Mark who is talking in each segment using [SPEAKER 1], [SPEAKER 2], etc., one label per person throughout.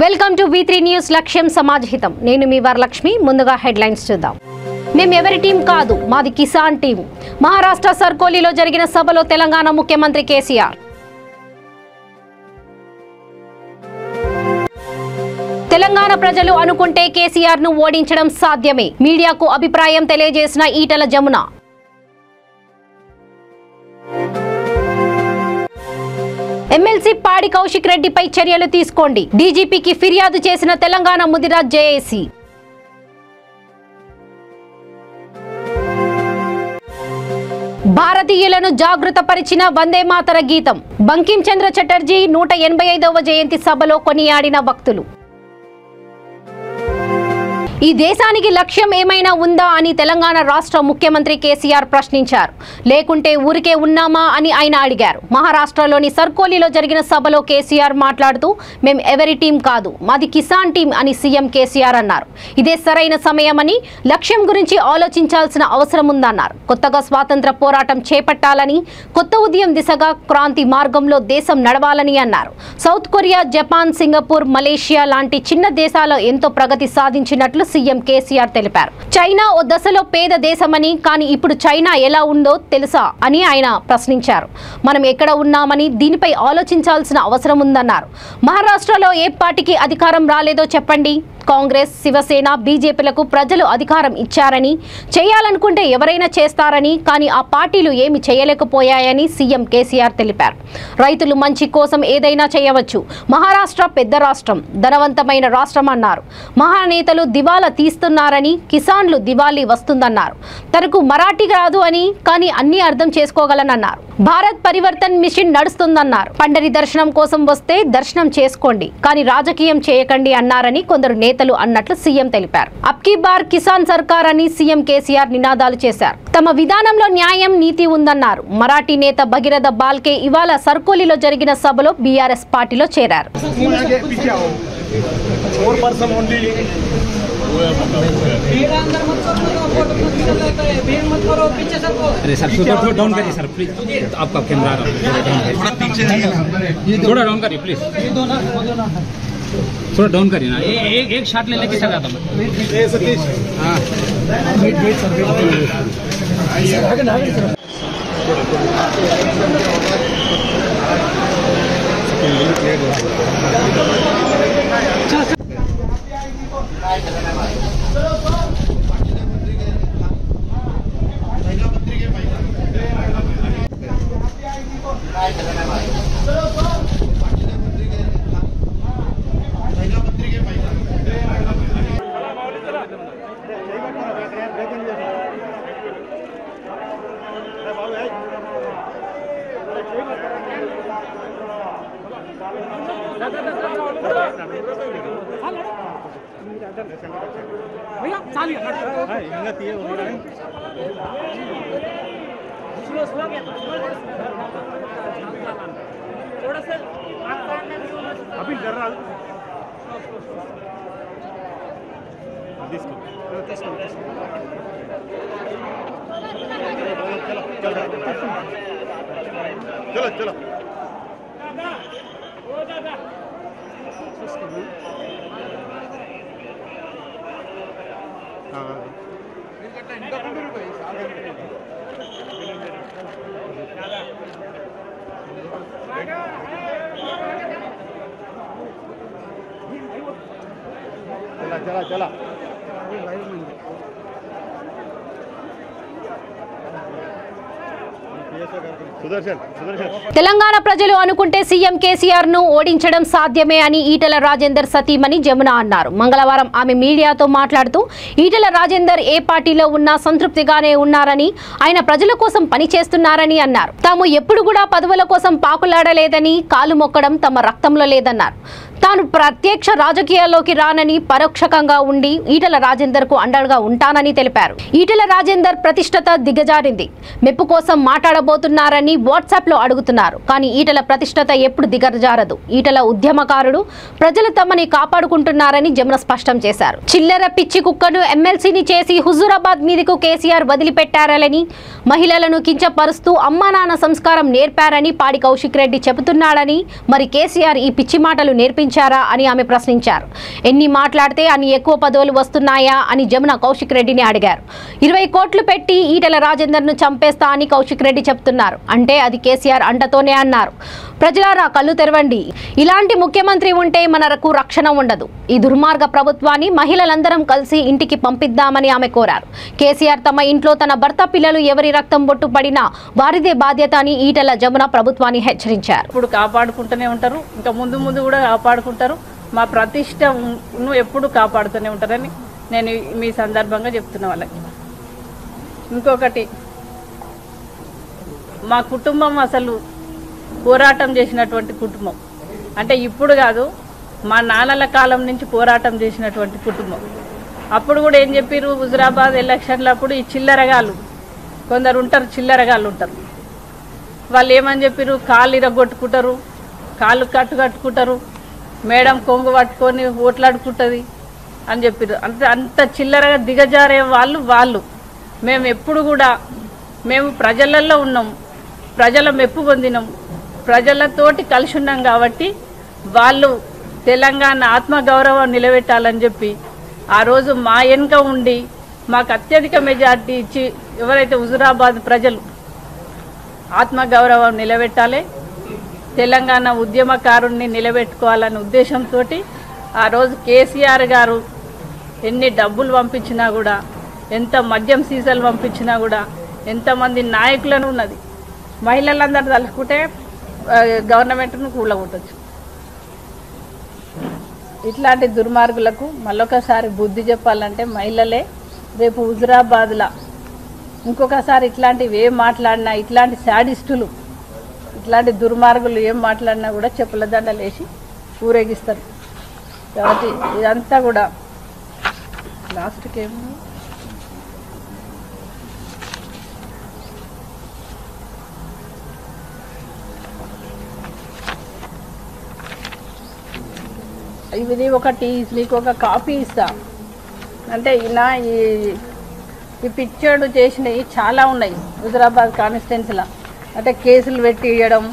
[SPEAKER 1] Welcome to V3 news లక్ష్యం సమాజహితం. నేను మీ వరలక్ష్మి. ముందుగా హెడ్లైన్స్ చూద్దాం. మేము ఎవరి టీం కాదు, మాది కిసాన్ టీం. మహారాష్ట్ర సర్కోలీలో జరిగిన సభలో తెలంగాణ ముఖ్యమంత్రి కేసీఆర్. తెలంగాణ ప్రజలు అనుకుంటే కేసీఆర్ ను ఓడించడం సాధ్యమే. మీడియాకు అభిప్రాయం తెలియజేసిన ఈటల జమున. ఎమ్మెల్సీ పాడి కౌశిక్ రెడ్డిపై చర్యలు తీసుకోండి. డీజీపీకి ఫిర్యాదు చేసిన తెలంగాణ ముదిరాజ్ జేఏసీ. భారతీయులను జాగృతపరిచిన వందే మాతర గీతం. బంకిం చంద్ర చటర్జీ 185వ జయంతి సభలో కొనియాడిన భక్తులు. ఈ దేశానికి లక్ష్యం ఏమైనా ఉందా అని తెలంగాణ రాష్ట్ర ముఖ్యమంత్రి కేసీఆర్ ప్రశ్నించారు. లేకుంటే ఊరికే ఉన్నామా అని ఆయన అడిగారు. మహారాష్ట్రలోని సర్కోలీలో జరిగిన సభలో కేసీఆర్ మాట్లాడుతూ మేము ఎవరి టీం కాదు, మాది కిసాన్ టీం అని సీఎం కేసీఆర్ అన్నారు. ఇదే సరైన సమయమని, లక్ష్యం గురించి ఆలోచించాల్సిన అవసరం ఉందన్నారు. కొత్తగా స్వాతంత్ర పోరాటం చేపట్టాలని, కొత్త ఉదయం దిశగా క్రాంతి మార్గంలో దేశం నడవాలని అన్నారు. South Korea, Japan, Singapore, Malaysia లాంటి చిన్న దేశాల్లో ఎంతో ప్రగతి సాధించినట్లు సీఎం కేసీఆర్ తెలిపారు. చైనా ఓ దశలో పేద దేశమని, కానీ ఇప్పుడు చైనా ఎలా ఉందో తెలుసా అని ఆయన ప్రశ్నించారు. మనం ఎక్కడ ఉన్నామని దీనిపై ఆలోచించాల్సిన అవసరం ఉందన్నారు. మహారాష్ట్రలో ఏ పార్టీకి అధికారం రాలేదో చెప్పండి. కాంగ్రెస్, శివసేన, బీజేపీలకు ప్రజలు అధికారం ఇచ్చారని, చేయాలనుకుంటే ఎవరైనా చేస్తారని, కానీ ఆ పార్టీలు ఏమి చేయలేకపోయాయని సీఎం కేసీఆర్ తెలిపారు. రైతులు మంచి కోసం ఏదైనా చేయవచ్చు. మహారాష్ట్ర పెద్ద రాష్ట్రం, ధనవంతమైన రాష్ట్రం అన్నారు. మహానేతలు దివాలా తీస్తున్నారని, కిసాన్లు దివాళీ వస్తుందన్నారు. తనకు మరాఠీ రాదు అని, కానీ అన్ని అర్థం చేసుకోగలనన్నారు. భారత్ పరివర్తన్ మిషన్ నడుస్తుందన్నారు. పండరి దర్శనం కోసం వస్తే దర్శనం చేసుకోండి, కానీ రాజకీయం చేయకండి అన్నారని కొందరు నేతలు అన్నట్లు సీఎం తెలిపారు. అబ్కీ బార్ కిసాన్ సర్కార్ అని సీఎం కేసీఆర్ నినాదాలు చేశారు. తమ విధానంలో న్యాయం, నీతి ఉందన్నారు. మరాఠీ నేత భగీరథ బాల్కే ఇవాళ సర్కోలీలో జరిగిన సభలో బీఆర్ఎస్ పార్టీలో చేరారు.
[SPEAKER 2] अरे सर थोड़ा डाउन करिए सर प्लीज. आपका कैमरा थोड़ा डाउन करिए प्लीज. थोड़ा डाउन करिए ना. एक शॉट ले लेके चल जाता मैं. हाँ
[SPEAKER 3] चलो चलो चला चला चला
[SPEAKER 1] తెలంగాణ ప్రజలు అనుకుంటే సీఎం కేసీఆర్ ను ఓడించడం సాధ్యమే అని ఈటల రాజేందర్ సతీమణి జమున అన్నారు. మంగళవారం ఆమె మీడియాతో మాట్లాడుతూ ఈటల రాజేందర్ ఏ పార్టీలో ఉన్నా సంతృప్తిగానే ఉన్నారని, ఆయన ప్రజల కోసం పనిచేస్తున్నారని అన్నారు. తాము ఎప్పుడు కూడా పదవుల కోసం పాకులాడలేదని, కాలు మొక్కడం తమ రక్తంలో లేదన్నారు. తాను ప్రత్యక్ష రాజకీయాల్లోకి రానని, పరోక్షకంగా ఉండి ఈటల రాజేందర్ కు అండగా ఉంటానని తెలిపారు. ఈటల రాజేందర్ ప్రతిష్టత దిగజారింది. మెప్పు కోసం మాట్లాడబోతున్నారని వాట్సాప్ లో అడుగుతున్నారు. కానీ ఈటల ప్రతిష్టత ఎప్పుడు దిగజారదు. ఈటల ఉద్యమకారుడు, ప్రజలు తమని కాపాడుకుంటున్నారని జమున స్పష్టం చేశారు. చిల్లర పిచ్చి కుక్కను ఎమ్మెల్సీని చేసి హుజూరాబాద్ మీదకు కేసీఆర్ వదిలిపెట్టారని, మహిళలను కించపరుస్తూ అమ్మా నాన్న సంస్కారం నేర్పారని పాడి కౌశిక్ రెడ్డి చెబుతున్నాడని, మరి కేసీఆర్ ఈ పిచ్చి మాటలు నేర్పించారు పంపించారా అని ఆమె ప్రశ్నించారు. ఎన్ని మాట్లాడితే అన్ని ఎక్కువ పదవులు వస్తున్నాయా అని జమున కౌశిక్ రెడ్డిని అడిగారు. 20 కోట్లు పెట్టి ఈటెల రాజేందర్ను చంపేస్తా అని కౌశిక్ రెడ్డి చెప్తున్నారు. అంటే అది కేసీఆర్ అండతోనే అన్నారు. ప్రజలారా కళ్ళు తెరవండి. ఇలాంటి ముఖ్యమంత్రి ఉంటే మనకు రక్షణ ఉండదు. ఈ దుర్మార్గ ప్రభుత్వాన్ని మహిళలందరం కలిసి ఇంటికి పంపిద్దామని ఆమె కోరారు. కేసీఆర్ తమ ఇంట్లో తన భర్త పిల్లలు ఎవరి రక్తం బొట్టు పడినా వారిదే బాధ్యత అని ఈటెల జమున ప్రభుత్వాన్ని హెచ్చరించారు.
[SPEAKER 4] ఇప్పుడు కాపాడుకుంటూనే ఉంటారు, ఇంకా ముందు ముందు కూడా కాపాడుకుంటారు. మా ప్రతిష్టను ఎప్పుడు కాపాడుతూనే ఉంటారని నేను మీ సందర్భంగా చెప్తున్నా వాళ్ళకి. ఇంకొకటి, మా కుటుంబం అసలు పోరాటం చేసినటువంటి కుటుంబం. అంటే ఇప్పుడు కాదు, మా నాన్నల కాలం నుంచి పోరాటం చేసినటువంటి కుటుంబం. అప్పుడు కూడా ఏం చెప్పారు, హుజురాబాద్ ఎలక్షన్లప్పుడు ఈ చిల్లరగాళ్ళు కొందరు ఉంటారు, చిల్లరగాళ్ళు ఉంటారు. వాళ్ళు ఏమని చెప్పారు, కాళ్ళు ఇరగొట్టుకుంటారు, కాళ్ళు కట్టుకుంటారు, మేడం కొంగు పట్టుకొని ఓట్లాడుకుంటుంది అని చెప్పారు. అంత చిల్లరగా దిగజారే వాళ్ళు. మేము ఎప్పుడు కూడా మేము ప్రజలలో ఉన్నాం, ప్రజల మెప్పు పొందినాం, ప్రజలతోటి కలిసి ఉన్నాం. కాబట్టి వాళ్ళు తెలంగాణ ఆత్మగౌరవం నిలబెట్టాలని చెప్పి ఆ రోజు మా వెనుక ఉండి మాకు అత్యధిక మెజార్టీ ఇచ్చి ఎవరైతే హుజురాబాద్ ప్రజలు ఆత్మగౌరవం నిలబెట్టాలి, తెలంగాణ ఉద్యమకారుణ్ణి నిలబెట్టుకోవాలనే ఉద్దేశంతో ఆ రోజు కేసీఆర్ గారు ఎన్ని డబ్బులు పంపించినా కూడా, ఎంత మద్యం సీసాలు పంపించినా కూడా, ఎంతమంది నాయకులను ఉన్నది, మహిళలందరూ తలుచుకుంటే గవర్నమెంట్ను కూలగొట్టచ్చు. ఇట్లాంటి దుర్మార్గులకు మళ్ళొకసారి బుద్ధి చెప్పాలంటే మహిళలే రేపు హుజురాబాద్లా ఇంకొకసారి ఇట్లాంటివి ఏం మాట్లాడినా, ఇట్లాంటి శాడిస్టులు, ఇట్లాంటి దుర్మార్గులు ఏం మాట్లాడినా కూడా చెప్పుల దండలు వేసి ఊరేగిస్తారు. కాబట్టి ఇదంతా కూడా లాస్ట్కి ఏమో ఇది ఒకటి, మీకు ఒక కాపీ ఇస్తా. అంటే ఈయన ఈ పిక్చర్లు చేసినవి చాలా ఉన్నాయి హుజురాబాద్ కాన్స్టిట్యున్సీలో. అంటే కేసులు పెట్టి ఇవ్వడం,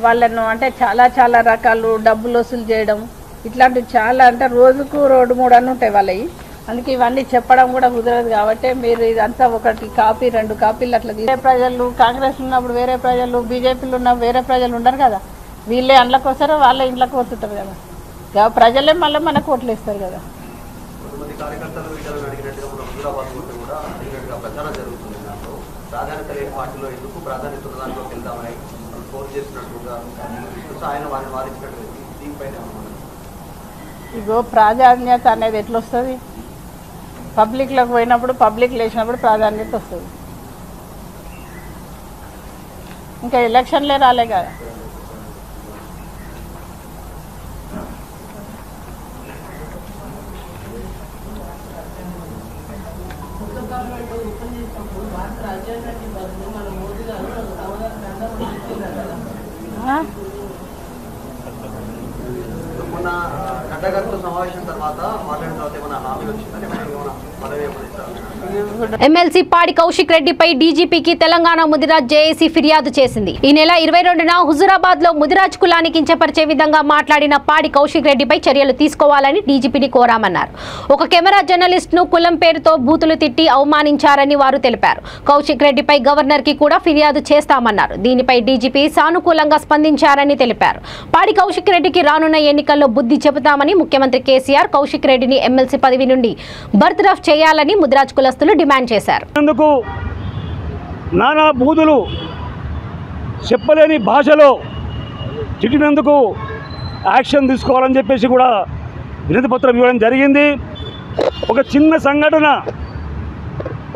[SPEAKER 4] వాళ్ళను అంటే చాలా రకాలు డబ్బులు వసూలు చేయడం, ఇట్లాంటివి చాలా. అంటే రోజుకు 2-3 అన్నీ ఉంటాయి వాళ్ళవి. అందుకే ఇవన్నీ చెప్పడం కూడా కుదరదు. కాబట్టి మీరు ఇదంతా ఒకటి కాపీ 2 కాపీలు అట్లా. వేరే ప్రజలు కాంగ్రెస్ ఉన్నప్పుడు వేరే ప్రజలు, బీజేపీలో ఉన్నప్పుడు వేరే ప్రజలు ఉండరు కదా, వీళ్ళే అండ్లకు వస్తారు, వాళ్ళే ఇంట్లోకి వస్తుంటారు కదా. ప్రజలే మళ్ళీ మనకు ఓట్లు వేస్తారు కదా. ఇగో ప్రాధాన్యత అనేది ఎట్లా వస్తుంది, పబ్లిక్లోకి పోయినప్పుడు, పబ్లిక్ లేచినప్పుడు ప్రాధాన్యత వస్తుంది. ఇంకా ఎలక్షన్లే రాలే కదా.
[SPEAKER 1] ఎమ్మెల్సీ పాడి కౌశిక్ రెడ్డిపై డీజీపీకి తెలంగాణ ముదిరాజ్ జేఏసీ ఫిర్యాదు చేసింది. ఈ నెల 22న హుజురాబాద్ లో ముదిరాజ్ కులాన్ని కించపరిచే విధంగా మాట్లాడిన పాడి కౌశిక్ రెడ్డిపై చర్యలు తీసుకోవాలని డీజీపీని కోరామన్నారు. ఒక కెమెరా జర్నలిస్ట్ ను కులం పేరుతో బూతులు తిట్టి అవమానించారని వారు తెలిపారు. కౌశిక్ రెడ్డిపై గవర్నర్ కి కూడా ఫిర్యాదు చేస్తామన్నారు. దీనిపై డీజీపీ సానుకూలంగా స్పందించారని తెలిపారు. పాడి కౌశిక్ రెడ్డికి రానున్న ఎన్నికల్లో బుద్ధి చెబుతామని ముఖ్యమంత్రి కేసీఆర్ కౌశిక్ రెడ్డిని ఎమ్మెల్సీ పదవి నుండి బర్తరఫ్ చేయాలని ముదిరాజ్ కులస్తులు డిమాండ్ చేశారు.
[SPEAKER 5] నానా బూదులు చెప్పలేని భాషలో తిట్టినందుకు యాక్షన్ తీసుకోవాలని చెప్పేసి కూడా వినతి పత్రం ఇవ్వడం జరిగింది. ఒక చిన్న సంఘటన,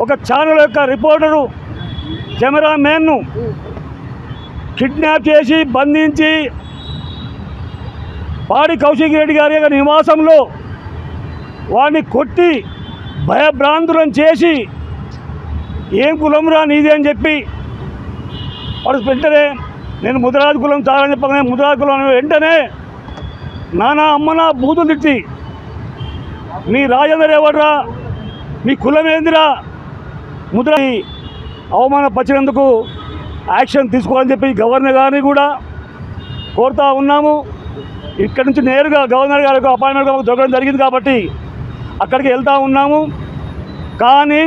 [SPEAKER 5] ఒక ఛానల్ యొక్క రిపోర్టరు కెమెరామ్యాన్ను కిడ్నాప్ చేసి బంధించి పాడి కౌశిక్ రెడ్డి గారి యొక్క నివాసంలో వాడిని కొట్టి భయభ్రాంతులను చేసి ఏం కులంరా నీది అని చెప్పి వాడు వెంటనే నేను ముదిరాజు కులం చాలని చెప్పగానే ముదిరాజు కులం వెంటనే నానా అమ్మనా బూతులు తిట్టి మీ రాజేందర్ ఎవడ్రా, మీ కులం ఏందిరా, ముదిరాజు అవమానపరిచినందుకు యాక్షన్ తీసుకోవాలని చెప్పి గవర్నర్ గారిని కూడా కోరుతూ ఉన్నాము. ఇక్కడ నుంచి నేరుగా గవర్నర్ గారికి అపాయింట్మెంట్ దొరకడం జరిగింది కాబట్టి అక్కడికి వెళ్తూ ఉన్నాము. కానీ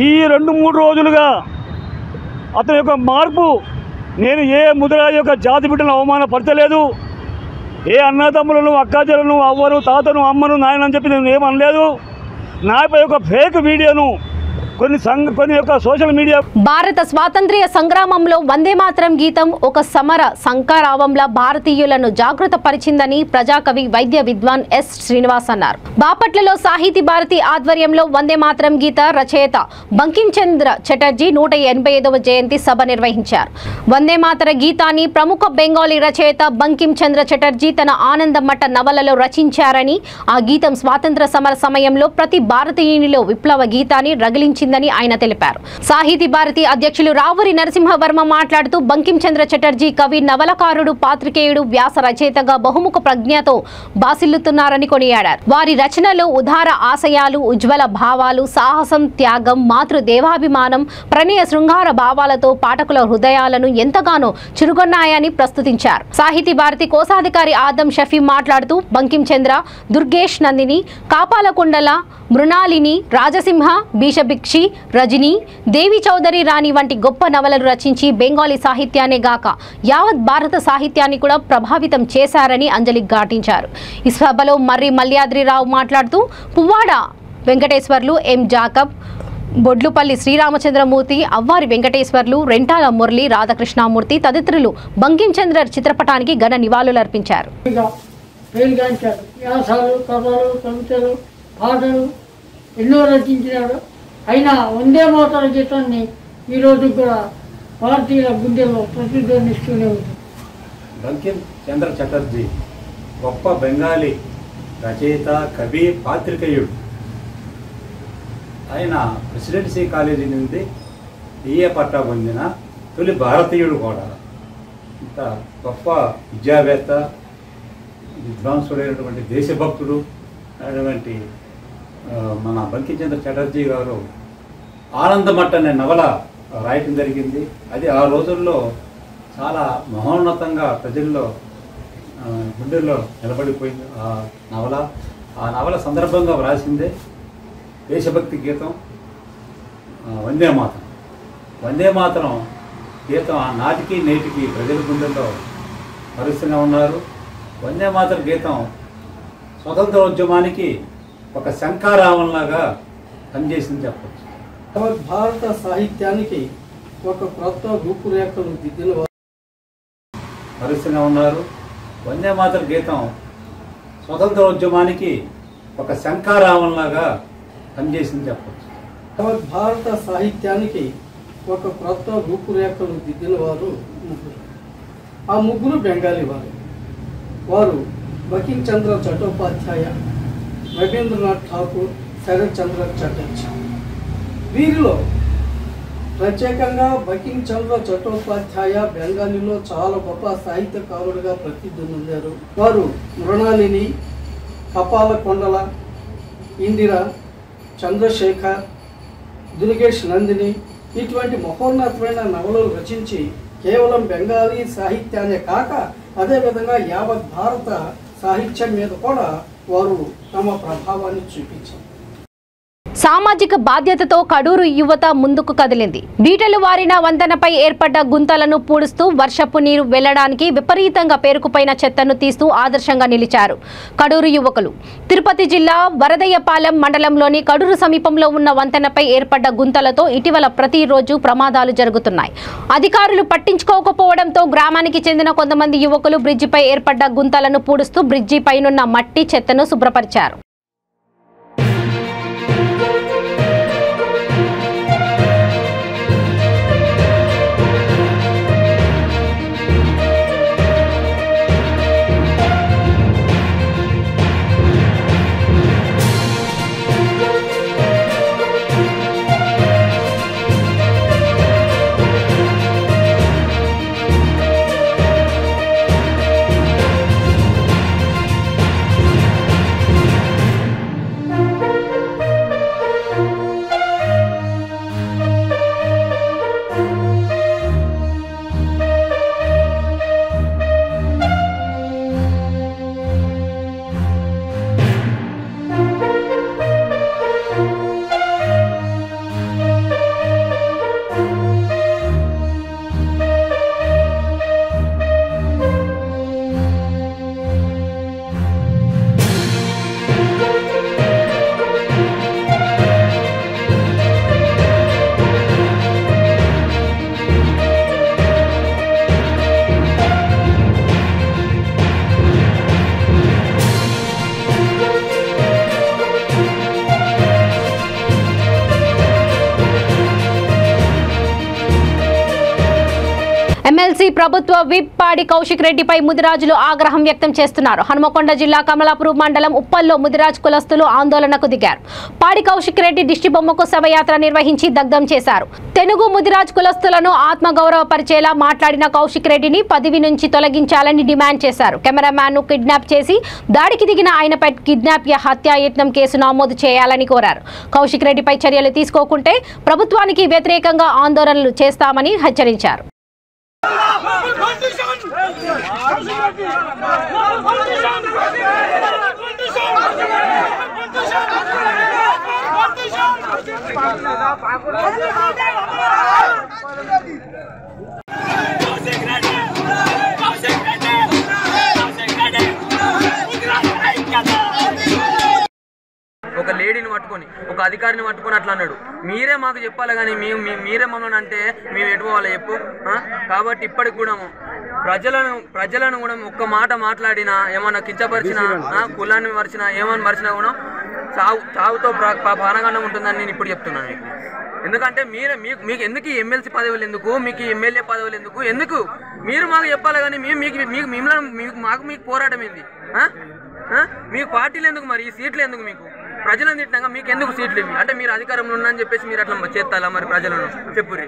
[SPEAKER 5] ఈ 2-3 రోజులుగా అతని యొక్క మార్పు, నేను ఏ ముదిరాజు యొక్క జాతి బిడ్డలను అవమానపరచలేదు, ఏ అన్నదమ్ములను అక్కాచెలను అవ్వరు తాతను అమ్మను నాయనని చెప్పి నేను ఏమనలేదు. నాపై ఒక ఫేక్ వీడియోను కొన్ని యొక్క సోషల్ మీడియా.
[SPEAKER 1] భారత స్వాతంత్ర్య సంగ్రామంలో వందే మాతరం గీతం ఒక సమర సంకారావంలా భారతీయులను జాగృత పరిచిందని ప్రజాకవి వైద్య విద్వాన్ ఎస్ శ్రీనివాస్ అన్నారు. బాపట్లలో సాహితీ భారతి ఆధ్వర్యంలో వందే మాతరం గీత రచయిత బంకిం చంద్ర చటర్జీ 185వ జయంతి సభ నిర్వహించారు. వందే మాతర గీతాన్ని ప్రముఖ బెంగాలీ రచయిత బంకిం చంద్ర చటర్జీ తన ఆనందమఠ నవలలో రచించారని, ఆ గీతం స్వాతంత్ర సమర సమయంలో ప్రతి భారతీయునిలో విప్లవ గీతాన్ని రగిలించిందని ఆయన తెలిపారు. సాహితీ భారతి అధ్యక్షులు రావూరి నరసింహవర్మ మాట్లాడుతూ బంకిం చంద్ర చటర్జీ కవి, నవలకారుడు, పాత్రికేయుడు, వ్యాస రచయితగా బహుముఖ ప్రజ్ఞతో బాసిల్లుతున్నారని కొనియాడారు. వారి రచనలో ఉదార ఆశయాలు, ఉజ్వల భావాలు, సాహసం, త్యాగం, మాతృదేవాభిమానం, ప్రణయ శృంగార భావాలతో పాఠకుల హృదయాలను ఎంతగానో చురుగొన్నాయని ప్రస్తుతించారు. సాహితీ భారతి కోశాధికారి ఆదం షఫీ మాట్లాడుతూ బంకిం చంద్ర, దుర్గేష్ నందిని, కాపాలకొండల, మృణాలిని, రాజసింహ, భీషభిక్షి, రజని, దేవి చౌదరి రాణి వంటి గొప్ప నవలలు రచించి బెంగాలీ సాహిత్యానే గాక యావత్ భారత సాహిత్యాన్ని కూడా ప్రభావితం చేశారని అంజలి ఘాటించారు. ఈ సభలో మర్రి మల్యాద్రిరావు మాట్లాడుతూ పువ్వాడ వెంకటేశ్వర్లు, ఎం జాకబ్, బొడ్లుపల్లి శ్రీరామచంద్రమూర్తి, అవ్వారి వెంకటేశ్వర్లు, రెంటాల మురళి, రాధాకృష్ణమూర్తి తదితరులు బంకిం చంద్ర చిత్రపటానికి ఘన నివాళులర్పించారు.
[SPEAKER 6] పాటలు ఎన్నో రచించినాడు. అయినా వందే మాతర గీతాన్ని ఈరోజు కూడా భారతీయుల గుండెల్లో ప్రతిధ్వనిస్తూనే ఉంది.
[SPEAKER 7] బంకిం చంద్ర చటర్జీ గొప్ప బెంగాలీ రచయిత, కవి, పాత్రికేయుడు. ఆయన ప్రెసిడెన్సీ కాలేజీ నుండి బిఏ పట్టా పొందిన తొలి భారతీయుడు కూడా. ఇంత గొప్ప విద్యావేత్త, విద్వాంసుడైనటువంటి దేశభక్తుడు అయినటువంటి మన బంకిం చంద్ర చటర్జీ గారు ఆనందమఠ అనే నవల రాయటం జరిగింది. అది ఆ రోజుల్లో చాలా మహోన్నతంగా ప్రజల్లో గుండెల్లో నిలబడిపోయింది ఆ నవల. ఆ నవల సందర్భంగా వ్రాసిందే దేశభక్తి గీతం వందే మాతరం. వందే మాతరం గీతం నాటికి నేటికి ప్రజల గుండెల్లో భరిస్తూనే ఉన్నారు. వందే మాతర గీతం స్వతంత్రోద్యమానికి ఒక శంఖారావంలాగా పనిచేసింది చెప్పచ్చు.
[SPEAKER 6] భారత సాహిత్యానికి ఒక క్రొత్త రూపురేఖలు దిద్దిన
[SPEAKER 7] భరిస్తూనే ఉన్నారు. వందే మాతర గీతం స్వతంత్రోద్యమానికి ఒక శంఖారావంలాగా పనిచేసింది చెప్పచ్చు.
[SPEAKER 6] భారత సాహిత్యానికి ఒక క్రొత్త రూపురేఖలు దిద్దిన వారు ముగ్గురు. ఆ ముగ్గురు బెంగాలీ వారు బంకిం చంద్ర చట్టోపాధ్యాయ, రవీంద్రనాథ్ ఠాకూర్, శరత్ చంద్ర చటర్జీ. వీరిలో ప్రత్యేకంగా బంకిం చంద్ర చట్టోపాధ్యాయ బెంగాలీలో చాలా గొప్ప సాహిత్యకారుడిగా ప్రసిద్ధి పొందారు. వారు మృణాలిని, కపాలకొండల, ఇందిర, చంద్రశేఖర్, దుర్గేష్ నందిని ఇటువంటి మహోన్నతమైన నవలలు రచించి కేవలం బెంగాలీ సాహిత్యాన్ని కాక అదేవిధంగా యావత్ భారత సాహిత్యం మీద కూడా వారు తమ ప్రభావాన్ని చూపించారు.
[SPEAKER 1] సామాజిక బాధ్యతతో కడూరు యువత ముందుకు కదిలింది. బీటలు వారిన వంతెనపై ఏర్పడ్డ గుంతలను పూడుస్తూ వర్షపు నీరు వెళ్లడానికి విపరీతంగా పేరుకుపోయిన చెత్తను తీస్తూ ఆదర్శంగా నిలిచారు కడూరు యువకులు. తిరుపతి జిల్లా వరదయ్యపాలెం మండలంలోని కడూరు సమీపంలో ఉన్న వంతెనపై ఏర్పడ్డ గుంతలతో ఇటీవల ప్రతిరోజు ప్రమాదాలు జరుగుతున్నాయి. అధికారులు పట్టించుకోకపోవడంతో గ్రామానికి చెందిన కొంతమంది యువకులు బ్రిడ్జిపై ఏర్పడ్డ గుంతలను పూడుస్తూ బ్రిడ్జి పైనున్న మట్టి చెత్తను శుభ్రపరిచారు. పీసీసీ ప్రభుత్వ విప్ పాడి కౌశిక్ రెడ్డిపై ముదిరాజులు ఆగ్రహం వ్యక్తం చేస్తున్నారు. హనుమకొండ జిల్లా కమలాపూర్ మండలం ఉప్పల్లో ముదిరాజ్ కులస్తులు ఆందోళనకు దిగారు. పాడి కౌశిక్ రెడ్డి దిష్టిబొమ్మకు శవయాత్ర నిర్వహించి దగ్ధం చేశారు. తెనుగు ముదిరాజ్ కులస్తులను ఆత్మగౌరవపరిచేలా మాట్లాడిన కౌశిక్ రెడ్డిని పదవి నుంచి తొలగించాలని డిమాండ్ చేశారు. కెమెరామ్యాన్ ను కిడ్నాప్ చేసి దాడికి దిగిన ఆయనపై కిడ్నాప్ హత్యాయత్నం కేసు నమోదు చేయాలని కోరారు. కౌశిక్ రెడ్డిపై చర్యలు తీసుకోకుంటే ప్రభుత్వానికి వ్యతిరేకంగా ఆందోళనలు చేస్తామని హెచ్చరించారు.
[SPEAKER 8] ఒక లేడీని పట్టుకొని ఒక అధికారిని పట్టుకొని అట్లా అన్నాడు. మీరే మాకు చెప్పాలి కానీ మీరే మమ్మల్ని అంటే మేము ఎటుపోవాలి చెప్పు. కాబట్టి ఇప్పటికి కూడా ప్రజలను కూడా ఒక్క మాట మాట్లాడినా ఏమన్నా కించపరిచినా కులాన్ని మరిచినా ఏమని మరిచినా కూడా చావుతో పానగండం ఉంటుందని నేను ఇప్పుడు చెప్తున్నాను మీకు. ఎందుకంటే మీకు ఎందుకు ఎమ్మెల్సీ పదవులు ఎందుకు, మీకు ఎమ్మెల్యే పదవులు ఎందుకు మీరు మాకు చెప్పాలి కానీ మీకు పోరాటం ఏంది? మీకు పార్టీలు ఎందుకు, మరి ఈ సీట్లు ఎందుకు? మీకు ప్రజలను తిట్టినాక మీకు ఎందుకు సీట్లు ఇవి? అంటే మీరు అధికారంలో ఉన్నారని చెప్పేసి మీరు అట్లా చేస్తారా మరి ప్రజలను? చెప్పుర్రి.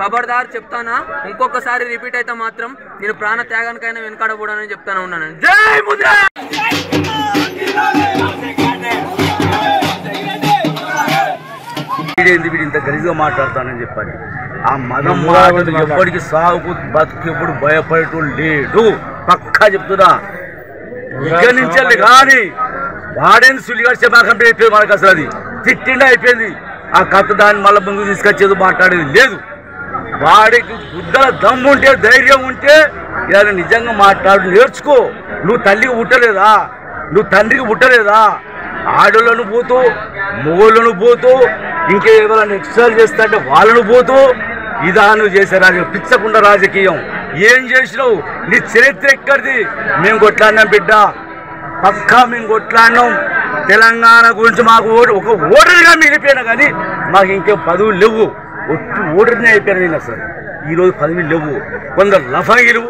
[SPEAKER 8] ఖబర్దార్ చెప్తానా, ఇంకొకసారి రిపీట్ అయితే మాత్రం నేను ప్రాణ త్యాగానికైనా వెనకాడకూడదని చెప్తాను ఉన్నాను. జై ముద్రా.
[SPEAKER 5] వీడు ఇంత గలీజ్గా మాట్లాడతానని చెప్పాడు. ఆ మదం మాటలు ఎప్పటికీ సాగుకు బతుకెప్పుడు భయపడటం లేడు. పక్కా చెప్తున్నా. ఇక్కడి నుంచి కానీ వాడేని సులిగా చెప్పాకంటే అయిపోయింది. మనకు అసలు అది తిట్టిండే అయిపోయింది. ఆ కథ దాన్ని మళ్ళీ ముందుకు తీసుకొచ్చేది మాట్లాడేది లేదు. వాడికి గుడ్డల దమ్ము ఉంటే, ధైర్యం ఉంటే ఇలా నిజంగా మాట్లాడు, నేర్చుకో. నువ్వు తల్లికి పుట్టలేదా? నువ్వు తండ్రికి పుట్టలేదా? ఆడోళ్ళను పోతూ, మొగోళ్ళను పోతూ, ఇంకేమైనా ఎక్స్ట్రాలు చేస్తా అంటే వాళ్ళను పోతూ ఇదా నువ్వు చేసే రాజకీయం, పిచ్చకుండా రాజకీయం. ఏం చేసినావు? నీ చరిత్ర ఎక్కడిది? మేము కొట్లాడినాం బిడ్డ, పక్కా మేము కొట్లాడినాం. తెలంగాణ గురించి మాకు ఒక ఓటర్గా మిగిలిపోయినా కానీ మాకు ఇంకే పదవులు లేవు. ఒట్టు ఓటర్నే అయిపోయినా నేను అసలు. ఈరోజు పదవులు లేవు. కొందరు లఫంగిలు,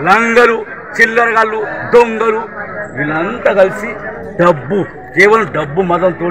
[SPEAKER 5] లంగలు, చిల్లరగాళ్ళు, దొంగలు వీళ్ళంతా కలిసి డబ్బు, కేవలం డబ్బు మతంతో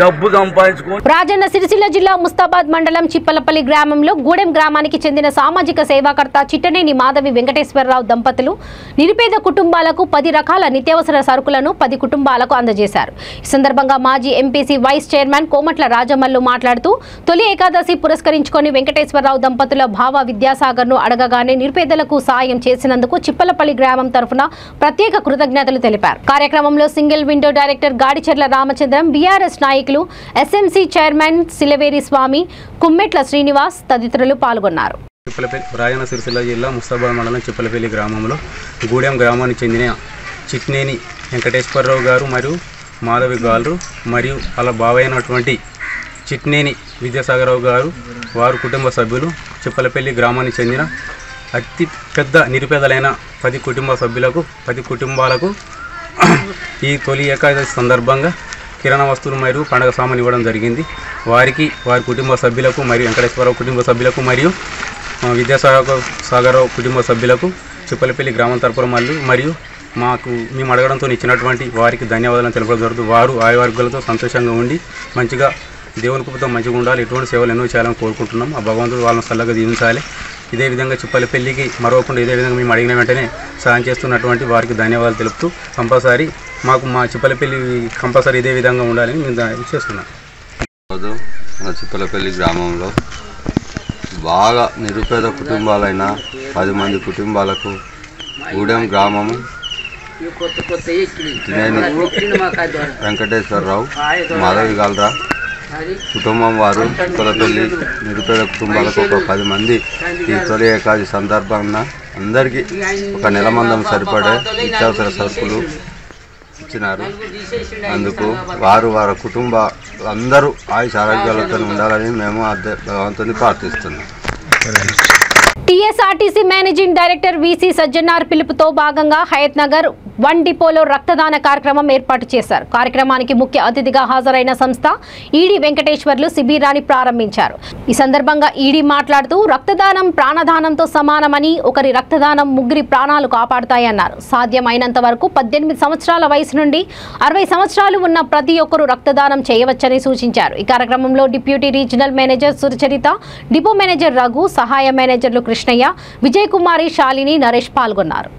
[SPEAKER 5] డబ్బు సంపాదించుకో.
[SPEAKER 1] రాజన్న సిరిసిల్ల జిల్లా ముస్తాబాద్ మండలం చిప్పలపల్లి గ్రామంలో గూడెం గ్రామానికి చెందిన సామాజిక సేవాకర్త చిట్టనేని మాధవి వెంకటేశ్వరరావు దంపతులు నిరుపేద కుటుంబాలకు 10 రకాల నిత్యావసర సరుకులను 10 కుటుంబాలకు అందజేశారు. ఈ సందర్భంగా మాజీ MPC vice chairman Komatla Rajamallu మాట్లాడుతూ తొలి ఏకాదశి పురస్కరించుకొని వెంకటేశ్వరరావు దంపతుల భావ విద్యాసాగర్ ను అడగగానే నిరుపేదలకు సాయం చేసినందుకు చిప్పలపల్లి గ్రామం తరఫున ప్రత్యేక కృతజ్ఞతలు తెలిపారు. కార్యక్రమంలో single window director Gadicherla Ramachandram, BRS నాయకులు, ఎస్ఎంసీ చైర్మన్ సిలవేరి స్వామి, కుమ్మెట్ల శ్రీనివాస్ తదితరులు పాల్గొన్నారు.
[SPEAKER 9] రాజన్న సిరిసిల్ల జిల్లా ముస్తాబాద్ మండలం చిప్పలపల్లి గ్రామంలో గూడెం గ్రామానికి చెందిన చిట్నేని వెంకటేశ్వరరావు గారు మరియు మాధవి గారు మరియు వాళ్ళ బావైనటువంటి చిట్నేని విద్యాసాగరరావు గారు, వారు కుటుంబ సభ్యులు చిప్పలపల్లి గ్రామానికి చెందిన అతి పెద్ద నిరుపేదలైన 10 కుటుంబ సభ్యులకు 10 కుటుంబాలకు ఈ తొలి ఏకాదశి సందర్భంగా కిరాణా వస్తువులు మరియు పండగ సామాన్ ఇవ్వడం జరిగింది. వారికి, వారి కుటుంబ సభ్యులకు మరియు వెంకటేశ్వరరావు కుటుంబ సభ్యులకు మరియు విద్యాసాగరరావు కుటుంబ సభ్యులకు చిప్పలపల్లి గ్రామం తరపున మరియు మేము అడగడంతో ఇచ్చినటువంటి వారికి ధన్యవాదాలను తెలపడం జరుగుతుంది. వారు ఆయువర్గాలతో సంతోషంగా ఉండి మంచిగా దేవుని కృపతో మంచిగా ఉండాలి. ఎటువంటి సేవలు ఎన్నో చేయాలని కోరుకుంటున్నాం. ఆ భగవంతుడు వాళ్ళని చల్లగా దీవించాలి. ఇదే విధంగా చిప్పలపల్లికి మరొకకుండా ఇదే విధంగా మేము అడిగిన వెంటనే సాయం చేస్తున్నటువంటి వారికి ధన్యవాదాలు తెలుపుతూ కంపల్సరీ మా చిప్పలపల్లి కంపల్సరీ ఇదే విధంగా ఉండాలని మేము చేస్తున్నాం.
[SPEAKER 10] మన చిప్పలపల్లి గ్రామంలో బాగా నిరుపేద కుటుంబాలైన 10 మంది కుటుంబాలకు గూడెం గ్రామము వెంకటేశ్వరరావు మాధవి గాల్రా కుటుంబం వారు చిప్పలపల్లి నిరుపేద కుటుంబాలకు ఒక 10 మంది ఈ తొలి ఏకాదశి సందర్భంగా అందరికీ ఒక నెల మందం సరిపడే నిత్యావసర సరుకులు ఇచ్చినారు. అందుకు వారి కుటుంబ అందరూ ఆయుష ఆరోగ్యాలతో ఉండాలని మేము భగవంతుని ప్రార్థిస్తున్నాం.
[SPEAKER 1] TSRTC managing director VC Sajjanar పిలుపుతో భాగంగా హయత్ నగర్ వన్ డిపోలో రక్తదాన కార్యక్రమం ఏర్పాటు చేశారు. కార్యక్రమానికి ముఖ్య అతిథిగా హాజరైన సంస్థ ఈడీ వెంకటేశ్వర్లు శిబిరాన్ని ప్రారంభించారు. ఈ సందర్భంగా ఈడీ మాట్లాడుతూ రక్తదానం ప్రాణదానంతో సమానమని, ఒకరి రక్తదానం ముగ్గురి ప్రాణాలు కాపాడుతాయన్నారు. సాధ్యమైనంత వరకు 18 సంవత్సరాల వయసు నుండి 60 సంవత్సరాలు ఉన్న ప్రతి ఒక్కరూ రక్తదానం చేయవచ్చని సూచించారు. ఈ కార్యక్రమంలో deputy regional manager Sucharita, depot manager Raghu, సహాయ మేనేజర్లు కృష్ణయ్య, విజయ్ కుమారి, శాలిని, నరేష్ పాల్గొన్నారు.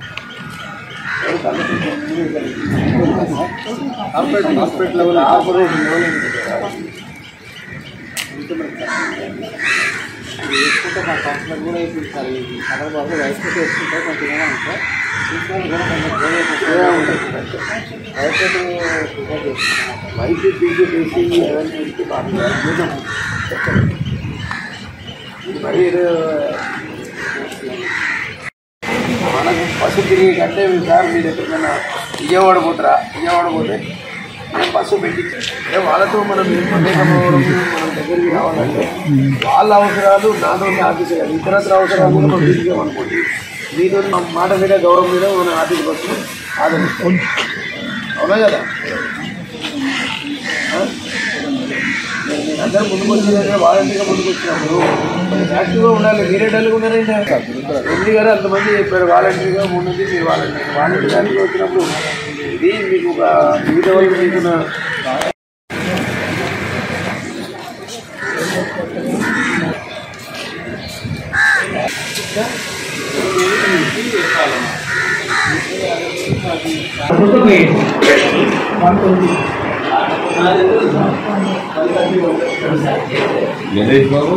[SPEAKER 11] మనకు బస్సు తిరిగి కంటే సార్ మీరు ఎక్కడికైనా విజయవాడ పోతారా, విజయవాడ పోతే మనం బస్సు పెట్టించాం వాళ్ళతో మనం మనం దగ్గరికి రావాలంటే వాళ్ళ అవసరాలు నాతో ఆఫీస్ కాదు, ఇతరత్ర అవసరాలు కూడా మనం తీసుకోమనుకోండి. మీతో మాట మీద గౌరవం మీద మన ఆఫీస్ బస్సు ఆదరిస్తాం. అవునా కదా? అందరూ ముందుకు వచ్చిన వాలంటీర్గా ముందుకు వచ్చినప్పుడు యాక్టివ్గా ఉండాలి. మీరే డల్గా ఉన్నారంటే ఎండి గారు అంతమంది చెప్పారు వాలంటీర్గా ఉన్నది. మీరు వాలంటీర్ యాక్టివ్గా వచ్చినప్పుడు ఇది మీకు ఒక వివిధ వాళ్ళు మీకున్న
[SPEAKER 10] గణేష్ బాబు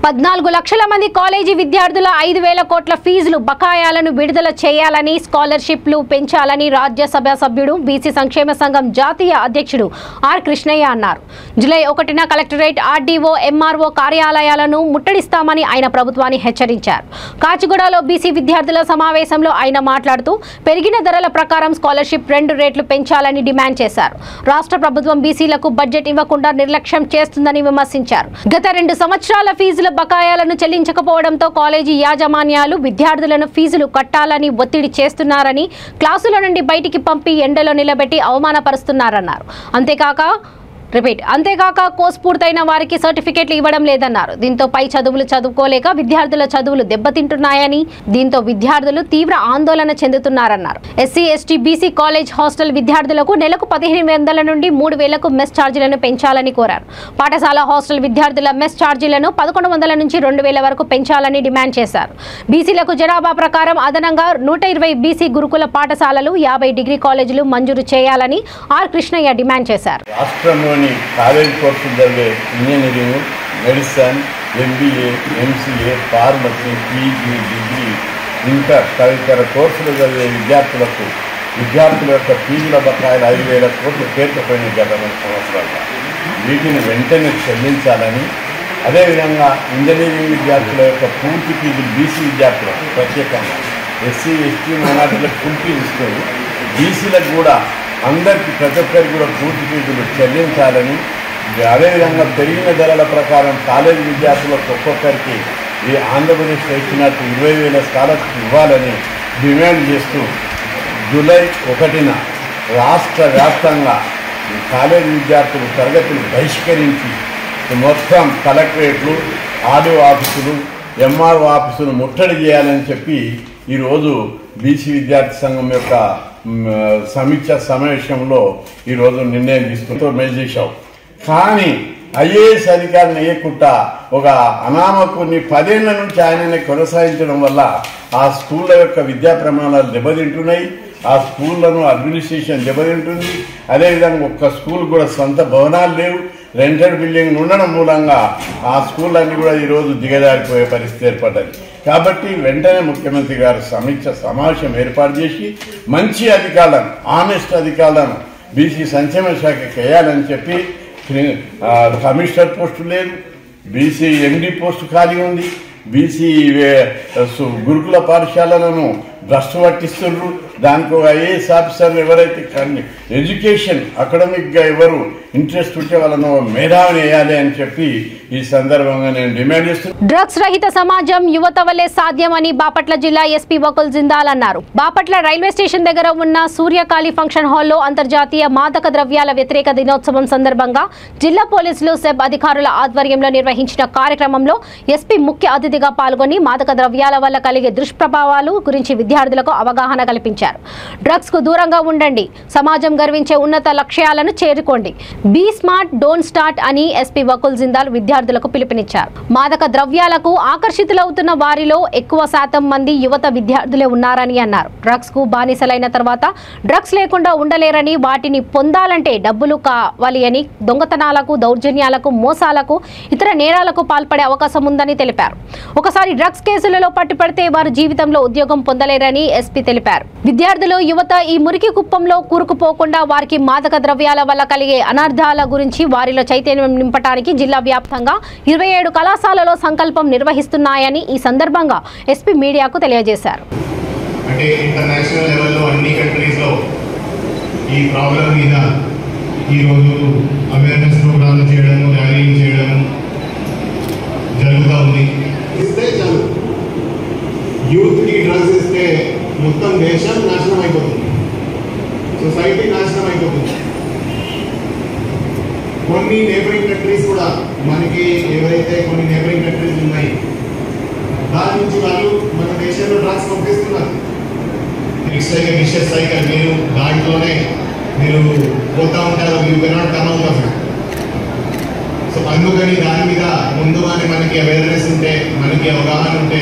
[SPEAKER 1] పద్నాలుగు లక్షల మంది కాలేజీ విద్యార్థుల 5,000 కోట్ల ఫీజులు బకాయాలను విడుదల చేయాలని, స్కాలర్షిప్లు పెంచాలని రాజ్యసభ సభ్యుడు, బీసీ సంక్షేమ సంఘం జాతీయ అధ్యక్షుడు ఆర్ కృష్ణయ్య అన్నారు. జూలై 1న కలెక్టరేట్, ఆర్డీఓ, ఎంఆర్ఓ కార్యాలయాలను ముట్టడిస్తామని ఆయన ప్రభుత్వాన్ని హెచ్చరించారు. కాచిగూడలో బీసీ విద్యార్థుల సమావేశంలో ఆయన మాట్లాడుతూ పెరిగిన ధరల ప్రకారం స్కాలర్షిప్ 2 రేట్లు పెంచాలని డిమాండ్ చేశారు. రాష్ట్ర ప్రభుత్వం బీసీలకు బడ్జెట్ ఇవ్వకుండా నిర్లక్ష్యం చేస్తుందని విమర్శించారు. గత 2 సంవత్సరాల ఫీజుల బకాయాలను చెల్లించకపోవడంతో కాలేజీ యాజమాన్యాలు విద్యార్థులను ఫీజులు కట్టాలని ఒత్తిడి చేస్తున్నారని, క్లాసుల నుండి బయటికి పంపి ఎండలో నిలబెట్టి అవమానపరుస్తున్నారన్నారు. అంతేకాక కోర్సు పూర్తయిన వారికి సర్టిఫికెట్లు ఇవ్వడం లేదన్నారు. దీంతో పై చదువులు చదువుకోలేక విద్యార్థుల చదువులు దెబ్బతింటున్నాయని, దీంతో విద్యార్థులు తీవ్ర ఆందోళన చెందుతున్నారన్నారు. SC, ST, BC college hostel విద్యార్థులకు నెలకు 1,500 నుండి 3,000కు మెస్ ఛార్జీలను పెంచాలని కోరారు. పాఠశాల హాస్టల్ విద్యార్థుల మెస్ ఛార్జీలను 1,100 నుంచి 2,000 వరకు పెంచాలని డిమాండ్ చేశారు. బీసీలకు జనాభా ప్రకారం అదనంగా 120 బీసీ గురుకుల పాఠశాలలు, 50 డిగ్రీ కాలేజీలు మంజూరు చేయాలని ఆర్ కృష్ణయ్య డిమాండ్ చేశారు.
[SPEAKER 12] కాలేజ్ కోర్సులు జరిగే engineering, medicine, MBA, MCA, pharmacy, PG, degree, inter తదితర కోర్సులు జరిగే విద్యార్థుల యొక్క ఫీజుల బకాయిలు 5,000 కోట్లు పేర్కొపోయిన గత 2 సంవత్సరాలుగా వీటిని వెంటనే చెల్లించాలని, అదేవిధంగా ఇంజనీరింగ్ విద్యార్థుల యొక్క పూర్తి ఫీజులు బీసీ విద్యార్థులకు ప్రత్యేకంగా, ఎస్సీ, ఎస్టీ, మైనార్టీలకు ఫుల్ ఫీజు ఇస్తుంది, బీసీలకు కూడా అందరికీ ప్రతి ఒక్కరికి కూడా పూర్తి ఫీజులు చెల్లించాలని, అదేవిధంగా పెరిగిన ధరల ప్రకారం కాలేజీ విద్యార్థులకు ఒక్కొక్కరికి ఈ ఆంధ్రప్రదేశ్లో ఇచ్చినట్టు 20,000 స్కాలర్షిప్ ఇవ్వాలని డిమాండ్ చేస్తూ జూలై 1న రాష్ట్ర వ్యాప్తంగా కాలేజీ విద్యార్థులు తరగతులు బహిష్కరించి మొత్తం కలెక్టరేట్లు, ఆర్డీఓ ఆఫీసులు, ఎంఆర్ఓ ఆఫీసులు ముట్టడి చేయాలని చెప్పి ఈరోజు బీసీ విద్యార్థి సంఘం యొక్క సమీక్ష సమావేశంలో ఈరోజు నిర్ణయం తీసుకుంటూ మేలు చేశాం. కానీ ఐఏఎస్ అధికారిని వేయకుండా ఒక అనామకుని 10 ఏళ్ల నుంచి ఆయననే కొనసాగించడం వల్ల ఆ స్కూళ్ళ యొక్క విద్యా ప్రమాణాలు దెబ్బతింటున్నాయి, ఆ స్కూళ్లను అడ్మినిస్ట్రేషన్ దెబ్బతింటుంది. అదేవిధంగా ఒక్క స్కూల్ కూడా సొంత భవనాలు లేవు, రెంటెడ్ బిల్డింగ్ ఉండడం మూలంగా ఆ స్కూళ్ళన్నీ కూడా ఈరోజు దిగజారిపోయే పరిస్థితి ఏర్పడ్డది. కాబట్టి వెంటనే ముఖ్యమంత్రి గారు సమీక్ష సమావేశం ఏర్పాటు చేసి మంచి అధికారులను, ఆనెస్ట్ అధికారులను బీసీ సంక్షేమ శాఖకి వేయాలని చెప్పి కమిషనర్ పోస్టు లేదు, బీసీ ఎండి పోస్టు ఖాళీ ఉంది, బీసీ గురుకుల పాఠశాలలను భ్రష్టు పట్టిస్తున్నారు. దానికి ఐఏఎస్ ఆఫీసర్లు ఎవరైతే ఎడ్యుకేషన్ అకాడమిక్గా ఎవరు ఇంట్రెస్ట్ ఉంటే వాళ్ళను మేధావిని వేయాలి అని చెప్పి ఈ సందర్భంగా నేను డిమాండ్ చేస్తున్నాను.
[SPEAKER 1] డ్రగ్స్ రహిత సమాజం యువత వల్లే సాధ్యమని బాపట్ల జిల్లా ఎస్పీ వకుల్ జిందాల్ అన్నారు. బాపట్ల రైల్వే స్టేషన్ దగ్గర ఉన్న సూర్యకాళి ఫంక్షన్ హాల్లో అంతర్జాతీయ మాదక ద్రవ్యాల వ్యతిరేక దినోత్సవం సందర్భంగా జిల్లా పోలీసులు సెబ్ అధికారుల ఆధ్వర్యంలో నిర్వహించిన కార్యక్రమంలో ఎస్పీ ముఖ్య అతిథిగా పాల్గొని మాదక ద్రవ్యాల వల్ల కలిగే దుష్ప్రభావాలు గురించి విద్యార్థులకు అవగాహన కల్పించారు. డ్రగ్స్ కు దూరంగా ఉండండి, సమాజం గర్వించే ఉన్నత లక్ష్యాలను చేరుకోండి, బీ స్మార్ట్ డోంట్ స్టార్ట్ అని ఎస్పీ వకుల్ జిందాల్ విద్యార్థులకు పిలుపునిచ్చారు. మాదక ద్రవ్యాలకు ఆకర్షితులవుతున్న వారిలో ఎక్కువ శాతం మంది యువత విద్యార్థులే ఉన్నారని అన్నారు. డ్రగ్స్ కు బానిసలైన తర్వాత డ్రగ్స్ లేకుండా ఉండలేరని, వాటిని పొందాలంటే డబ్బులు కావాలి అని దొంగతనాలకు, దౌర్జన్యాలకు, మోసాలకు, ఇతర నేరాలకు పాల్పడే అవకాశం ఉందని తెలిపారు. ఒకసారి డ్రగ్స్ కేసులలో పట్టుపడితే వారు జీవితంలో ఉద్యోగం పొందలేరని ఎస్పీ తెలిపారు. విద్యార్థులు, యువత ఈ మురికి కుప్పంలో కూరుకుపోకుండా వారికి మాదక ద్రవ్యాల వల్ల కలిగే అనర్థాల గురించి వారిలో చైతన్యం నింపడానికి జిల్లా వ్యాప్తంగా 27 కళాశాలలో సంకల్పం నిర్వహిస్తున్నాయని ఈ సందర్భంగా ఎస్పీ మీడియాకు తెలియజేశారు.
[SPEAKER 13] అంటే ఇంటర్నేషనల్ లెవెల్లో అన్ని కంట్రీస్లో ఈ ప్రాబ్లం మీద ఈరోజు అవేర్నెస్ ప్రోగ్రామ్ చేయడము, ర్యాలీలు చేయడము జరుగుతూ ఉంది. ఇస్తే చాలు, యూత్కి డ్రగ్స్ ఇస్తే మొత్తం దేశం నాశనం అయిపోతుంది, సొసైటీ నాశనం అయిపోతుంది. కొన్ని నేబరింగ్ కంట్రీస్ కూడా మనకి ఏవైతే కొన్ని నేబరింగ్ కంట్రీస్ ఉన్నాయి దాని నుంచి వాళ్ళు మన దేశంలో డ్రగ్స్ పంపిస్తున్నారు. It's like a vicious cycle. మీరు దాంట్లోనే మీరు పోతా ఉంటారు, you cannot come out of it. So అందుకని దాని మీద ముందుగానే మనకి అవేర్నెస్ ఉంటే, మనకి అవగాహన ఉంటే,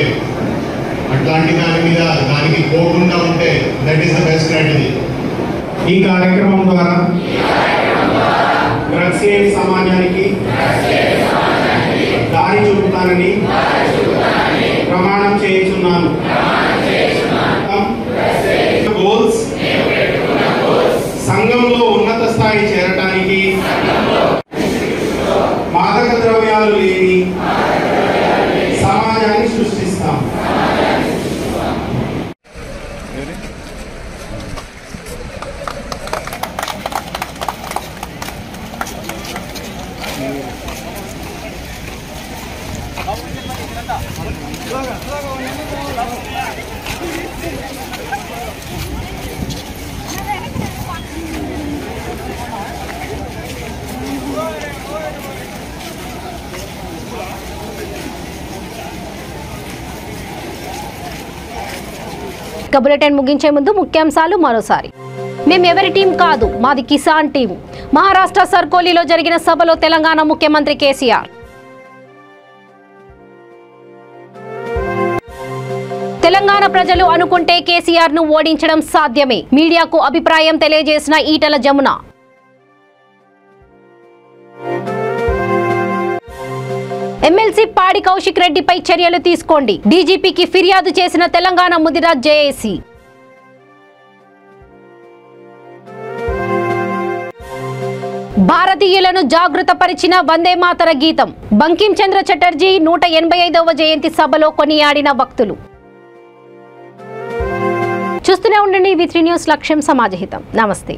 [SPEAKER 13] అట్లాంటి దాని మీద దానికి పోకుండా ఉంటే that is the best strategy. ఈ కార్యక్రమం ద్వారా డ్రగ్స్ లేని సమాజానికి దారి చూపుతానని ప్రమాణం చేస్తున్నాను. గోల్స్ సంఘంలో ఉన్నత స్థాయి చేరటానికి మాదక ద్రవ్యాలు లేని సమాజాన్ని సృష్టిస్తాం.
[SPEAKER 1] బులెటిన్ ముగించే ముందు ముఖ్యాంశాలు మరోసారి. మేమెవరి టీం కాదు, మాది కిసాన్ టీం. మహారాష్ట్ర సర్కోలీలో జరిగిన సభలో తెలంగాణ ముఖ్యమంత్రి కేసీఆర్. తెలంగాణ ప్రజలు అనుకుంటే కేసీఆర్ ను ఓడించడం సాధ్యమే, మీడియాకు అభిప్రాయం తెలియజేసిన ఈటల జమున. ఎమ్మెల్సీ పాడి కౌశిక్ రెడ్డిపై చర్యలు తీసుకోండి, డీజీపీకి ఫిర్యాదు చేసిన తెలంగాణ ముదిరాజ్ జేఏసీ. భారతీయులను జాగృతపరిచిన వందే మాతర గీతం. బంకిం చంద్ర చటర్జీ 185వ జయంతి సభలో కొనియాడిన భక్తులు. చూస్తూనే ఉండండి V3 న్యూస్, లక్ష్యం సమాజహితం. నమస్తే.